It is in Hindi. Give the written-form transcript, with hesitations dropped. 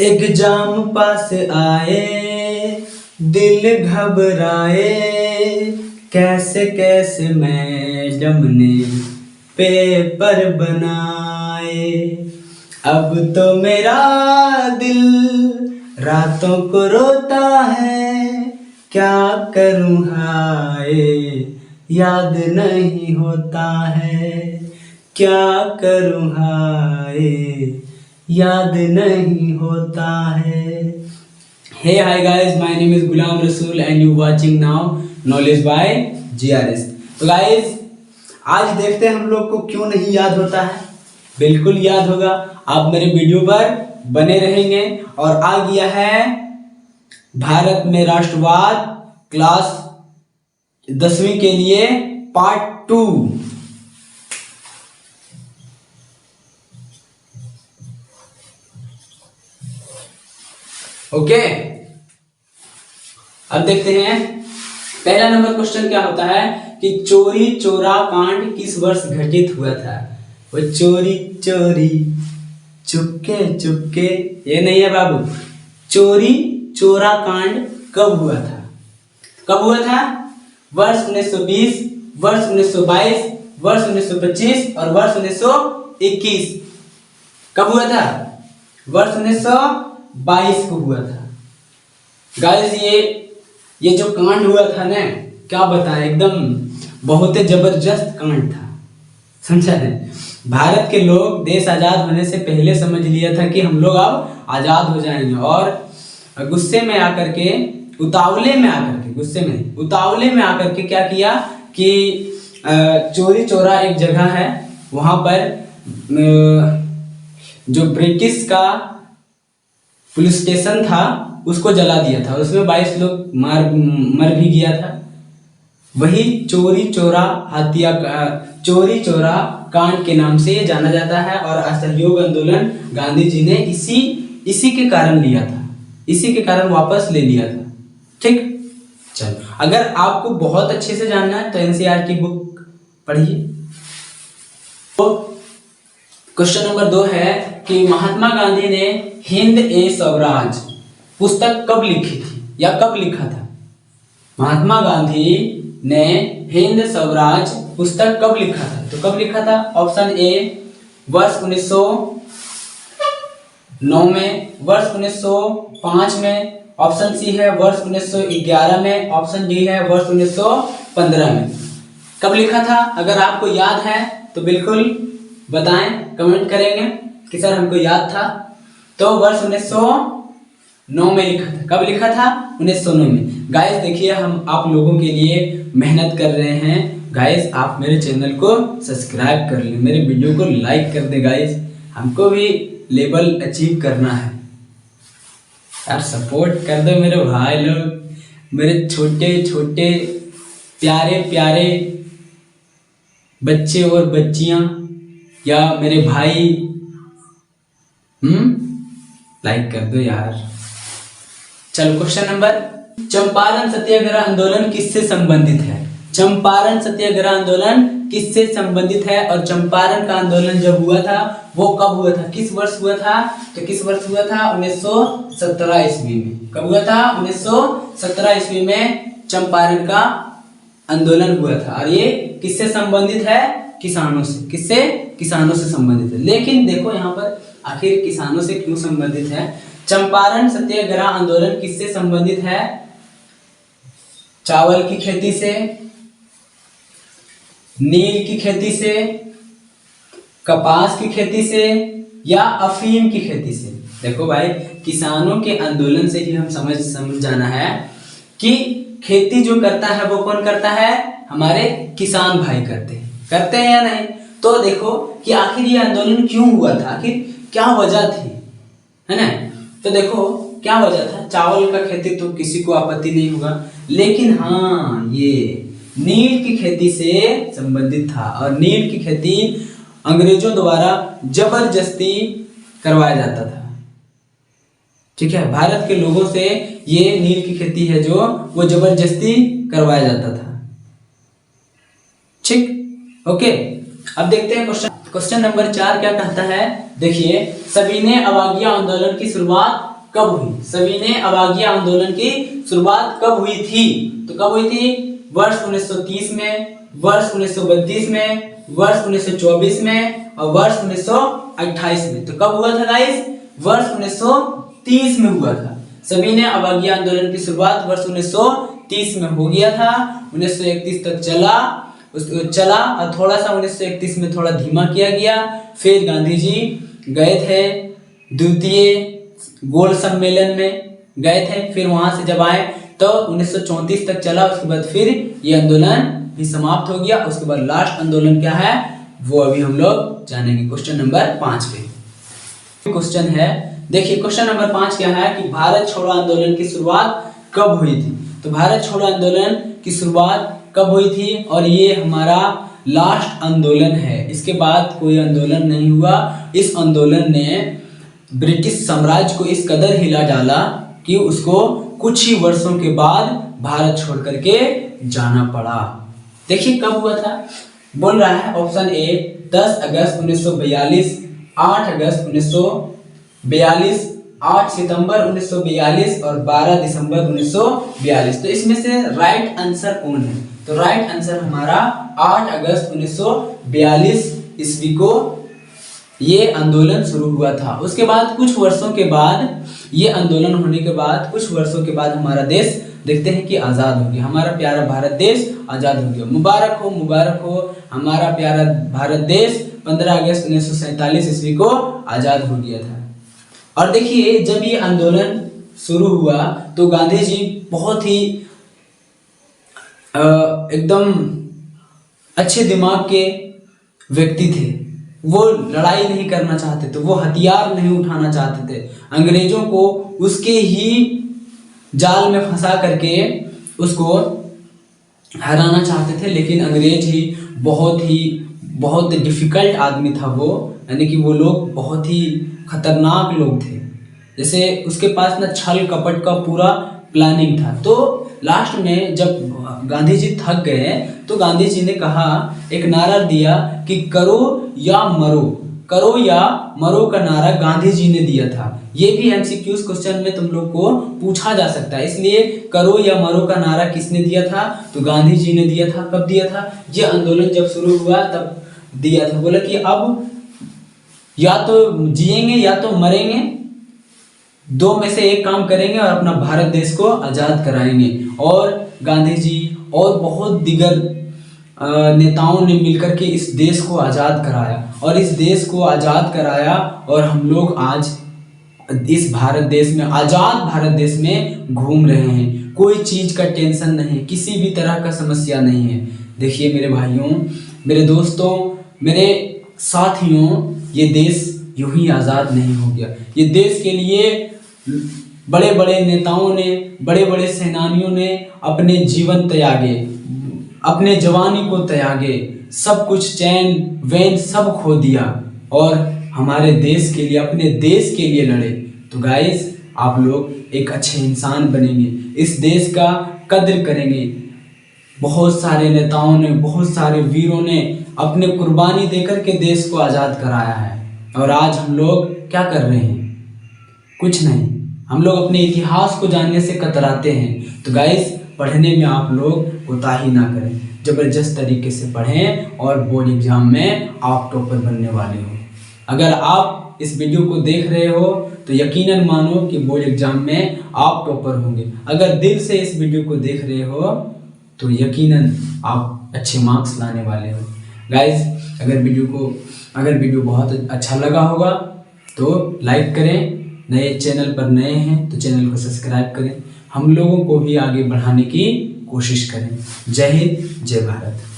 एग्जाम पास आए, दिल घबराए, कैसे कैसे मैडम ने पेपर बनाए। अब तो मेरा दिल रातों को रोता है, क्या करूँ हाय याद नहीं होता है, क्या करूँ हाय याद नहीं होता है। Hey hi guys, my name is Ghulam Rasool and you watching now Knowledge by GRS। तो guys आज देखते हैं हम लोग को क्यों नहीं याद होता है। बिल्कुल याद होगा, आप मेरे वीडियो पर बने रहेंगे। और आ गया है भारत में राष्ट्रवाद क्लास 10वीं के लिए पार्ट 2। ओके अब देखते हैं पहला नंबर क्वेश्चन क्या होता है कि चोरी चोरा कांड किस वर्ष घटित हुआ था। वो चोरी चोरी चुपके चुपके, ये नहीं है बाबू। चोरी चोरा कांड कब हुआ था? कब हुआ था? वर्ष 1920, वर्ष 1922, वर्ष 1925 और वर्ष 1921। कब हुआ था? वर्ष 1922 को हुआ था। गाइस ये जो कांड हुआ था ना, क्या बताएं, एकदम बहुत ही जबरदस्त कांड था, समझा है। भारत के लोग देश आजाद होने से पहले समझ लिया था कि हम लोग अब आजाद हो जाएंगे, और गुस्से में आकर के उतावले में आकर के क्या किया कि चोरी चोरा एक जगह है, वहां पर जो ब्रिटिश का पुलिस स्टेशन था उसको जला दिया था। उसमें 22 लोग मर भी गया था। वही चोरी चोरा कांड के नाम से जाना जाता है। और असहयोग आंदोलन गांधी जी ने इसी के कारण लिया था, इसी के कारण वापस ले लिया था। ठीक, चलो अगर आपको बहुत अच्छे से जानना है तो एनसीईआरटी बुक पढ़िए। तो क्वेश्चन नंबर 2 है कि महात्मा गांधी ने हिंद ए स्वराज पुस्तक कब लिखी थी या कब लिखा था? महात्मा गांधी ने हिंद स्वराज पुस्तक कब लिखा था? तो कब लिखा था? ऑप्शन ए वर्ष 1909 में, वर्ष 1905 में, ऑप्शन सी है वर्ष 1911 में, ऑप्शन डी है वर्ष 1915 में। कब लिखा था? अगर आपको याद है तो बिल्कुल बताएं, कमेंट करेंगे कि सर हमको याद था। तो वर्ष 1909 में लिखा था। कब लिखा था? 1909 में। गाइस देखिए, हम आप लोगों के लिए मेहनत कर रहे हैं। गाइस आप मेरे चैनल को सब्सक्राइब कर लें, मेरे वीडियो को लाइक कर दें। गाइस हमको भी लेवल अचीव करना है यार, सपोर्ट कर दो मेरे भाई लोग, मेरे छोटे छोटे प्यारे प्यारे बच्चे और बच्चियां या मेरे भाई, लाइक कर दो यार। चलो क्वेश्चन नंबर, चंपारण सत्याग्रह आंदोलन किससे संबंधित है? चंपारण सत्याग्रह आंदोलन किससे संबंधित है? और चंपारण का आंदोलन जब हुआ था वो कब हुआ था, किस वर्ष हुआ था? तो किस वर्ष हुआ था? 1917 ईस्वी में। कब हुआ था? 1917 ईस्वी में चंपारण का आंदोलन हुआ था। और ये किससे संबंधित है? किसानों से। किससे? किसानों से संबंधित है। लेकिन देखो यहाँ पर आखिर किसानों से क्यों संबंधित है? चंपारण सत्याग्रह आंदोलन किससे संबंधित है? चावल की खेती से, नील की खेती से, कपास की खेती से या अफीम की खेती से? देखो भाई, किसानों के आंदोलन से ही हम समझ जाना है कि खेती जो करता है वो कौन करता है? हमारे किसान भाई करते हैं या नहीं? तो देखो कि आखिर ये आंदोलन क्यों हुआ था, आखिर क्या वजह थी, है ना? तो देखो क्या वजह था। चावल का खेती तो किसी को आपत्ति नहीं होगा, लेकिन हाँ ये नील की खेती से संबंधित था। और नील की खेती अंग्रेजों द्वारा जबरदस्ती करवाया जाता था। ठीक है, भारत के लोगों से ये नील की खेती है जो वो जबरदस्ती करवाया जाता था। ठीक, ओके अब देखते हैं क्वेश्चन क्वेश्चन नंबर 4 क्या कहता है, देखिए, सविनय अवज्ञा आंदोलन की शुरुआत कब हुई? सविनय अवज्ञा आंदोलन की शुरुआत कब हुई थी? तो कब हुई थी? वर्ष 1930 में, वर्ष 1932 में, वर्ष 1924 में और वर्ष 1928 में। तो कब हुआ था गाइस? वर्ष 1930 में हुआ था। सविनय अवज्ञा आंदोलन की शुरुआत वर्ष 1930 में हो गया था। 1931 तक चला और थोड़ा सा 1931 में थोड़ा धीमा किया गया। फिर गांधी जी गए थे द्वितीय गोल सम्मेलन में गए थे, फिर वहां से जब आए तो 1934 तक चला। उसके बाद फिर ये आंदोलन भी समाप्त हो गया। उसके बाद लास्ट आंदोलन क्या है वो अभी हम लोग जानेंगे क्वेश्चन नंबर 5 पे। क्वेश्चन है, देखिए क्वेश्चन नंबर 5 क्या है कि भारत छोड़ो आंदोलन की शुरुआत कब हुई थी? तो भारत छोड़ो आंदोलन की शुरुआत कब हुई थी? और ये हमारा लास्ट आंदोलन है, इसके बाद कोई आंदोलन नहीं हुआ। इस आंदोलन ने ब्रिटिश साम्राज्य को इस कदर हिला डाला कि उसको कुछ ही वर्षों के बाद भारत छोड़ करके जाना पड़ा। देखिए कब हुआ था, बोल रहा है ऑप्शन ए 10 अगस्त 1942, 8 अगस्त 1942, 8 सितंबर 1942 और 12 दिसंबर 1942। तो इसमें से राइट आंसर कौन है? तो राइट आंसर हमारा 8 अगस्त 1942 ईस्वी को ये आंदोलन शुरू हुआ था। उसके बाद कुछ वर्षों के बाद, ये आंदोलन होने के बाद कुछ वर्षों के बाद हमारा देश देखते हैं कि आज़ाद हो गया। हमारा प्यारा भारत देश आज़ाद हो गया। मुबारक हो, मुबारक हो, हमारा प्यारा भारत देश 15 अगस्त 1947 ईस्वी को आज़ाद हो गया था। और देखिए जब ये आंदोलन शुरू हुआ तो गांधी जी बहुत ही एकदम अच्छे दिमाग के व्यक्ति थे। वो लड़ाई नहीं करना चाहते थे, वो हथियार नहीं उठाना चाहते थे। अंग्रेजों को उसके ही जाल में फंसा करके उसको हराना चाहते थे, लेकिन अंग्रेज ही बहुत डिफिकल्ट आदमी था वो, यानी कि वो लोग बहुत ही खतरनाक लोग थे। जैसे उसके पास ना छल कपट का पूरा प्लानिंग था। तो लास्ट में जब गांधी जी थक गए तो गांधी जी ने कहा, एक नारा दिया कि करो या मरो, करो या मरो का नारा गांधी जी ने दिया था। ये भी एमसीक्यूज क्वेश्चन में तुम लोग को पूछा जा सकता है, इसलिए करो या मरो का नारा किसने दिया था? तो गांधी जी ने दिया था। कब दिया था? ये आंदोलन जब शुरू हुआ तब दिया था। बोला कि अब या तो जिएंगे या तो मरेंगे, दो में से एक काम करेंगे और अपना भारत देश को आज़ाद कराएंगे। और गांधी जी और बहुत दिगर नेताओं ने मिलकर के इस देश को आज़ाद कराया और इस देश को आज़ाद कराया और हम लोग आज इस भारत देश में, आज़ाद भारत देश में घूम रहे हैं। कोई चीज़ का टेंशन नहीं, किसी भी तरह का समस्या नहीं है। देखिए मेरे भाइयों, मेरे दोस्तों, मेरे साथियों, ये देश यूं ही आज़ाद नहीं हो गया। ये देश के लिए बड़े बड़े नेताओं ने, बड़े बड़े सेनानियों ने अपने जीवन त्यागे, अपने जवानी को त्यागे, सब कुछ चैन वैन सब खो दिया और हमारे देश के लिए, अपने देश के लिए लड़े। तो गाइस आप लोग एक अच्छे इंसान बनेंगे, इस देश का कद्र करेंगे। बहुत सारे नेताओं ने, बहुत सारे वीरों ने अपने कुर्बानी देकर के देश को आज़ाद कराया है और आज हम लोग क्या कर रहे हैं? कुछ नहीं, हम लोग अपने इतिहास को जानने से कतराते हैं। तो गाइस पढ़ने में आप लोग कोताही ना करें, ज़बरदस्त तरीके से पढ़ें और बोर्ड एग्जाम में आप टॉपर बनने वाले हो। अगर आप इस वीडियो को देख रहे हो तो यकीनन मानो कि बोर्ड एग्जाम में आप टॉपर होंगे। अगर दिल से इस वीडियो को देख रहे हो तो यकीनन आप अच्छे मार्क्स लाने वाले हो। गाइस अगर वीडियो बहुत अच्छा लगा होगा तो लाइक करें, नए चैनल पर नए हैं तो चैनल को सब्सक्राइब करें, हम लोगों को भी आगे बढ़ाने की कोशिश करें। जय हिंद, जय भारत।